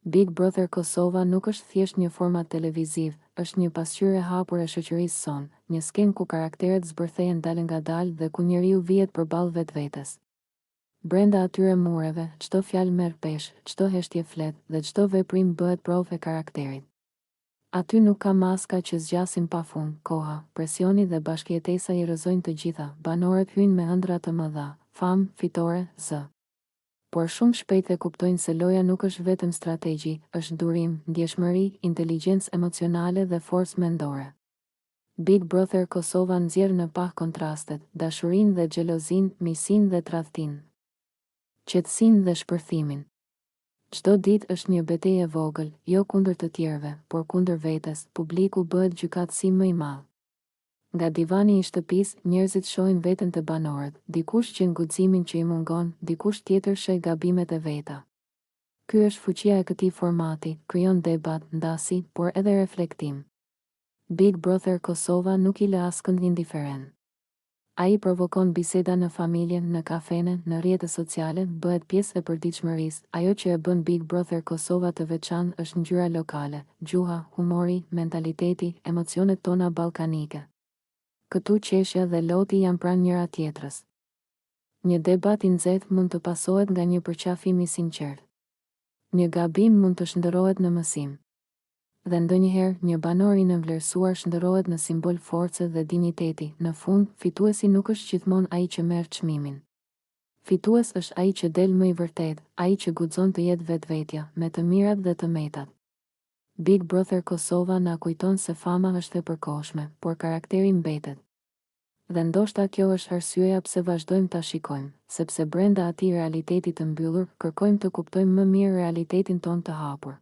Big Brother Kosova nuk është thjesht një format televiziv, është një pasqyrë e hapur e shoqërisë sonë, një skenë ku karakteret zbërthehen dalë nga dalë dhe ku njeriu vihet përballë vetvetes. Brenda atyre mureve, çdo fjalë merr peshë, çdo heshtje flet dhe çdo veprim bëhet provë e karakterit. Aty nuk ka maska që zgjasin pafund, koha, presioni dhe bashkëjetesa i rrëzojnë të gjitha, banorët hyjnë me ëndra të mëdha, famë, fitore, zë. Por shumë shpejt e kuptojnë se loja nuk është vetëm strategji, është durim, ndjeshmëri, inteligjencë emocionale dhe forcë mendore. Big Brother Kosova nxjerr në pah kontrastet, dashurinë dhe xhelozinë, miqsinë dhe tradhtinë, qetësinë dhe shpërthimin. Çdo ditë është një betejë e vogël, jo kundër të tjerëve, por kundër vetes. Publiku bëhet gjykatësi më i madh. Nga divani i shtëpisë, njerëzit shohin veten të banorët, dikush gjen guximin që i mungon, dikush tjetër sheh gabimet e veta. Ky është fuqia e këtij formati, krijon debat, ndasi, por edhe reflektim. Big Brother Kosova nuk i lë askënd indiferent. Ai provokon biseda në familjen, në kafene, në rrjetet sociale, bëhet pjesë e përditshmërisë. Ajo që e bën Big Brother Kosova të veçantë është ngjyra lokale, gjuha, humori, mentaliteti, emocionet tona ballkanike. Këtu qeshja dhe loti janë pranë njëra tjetrës. Një debat i nxehtë mund të pasohet nga një përqafim i sinqert. Një gabim mund të shndërrohet në mësim. Dhe ndonjëherë, një banor i nënvlerësuar shndërrohet në simbol force dhe dinjiteti. Në fund, fituesi nuk është gjithmonë ai që merr çmimin. Fitues është ai që del më i vërtet, ai që guxon të jetë vetvetja, me të mirat dhe të metat. Big Brother Kosova na kujton se fama është e përkohshme, por karakteri mbetet. Dhe ndoshta kjo është arsyeja pse vazhdojmë ta shikojmë, sepse brenda atij realiteti të mbyllur, kërkojmë të kuptojmë më mirë realitetin ton të hapur.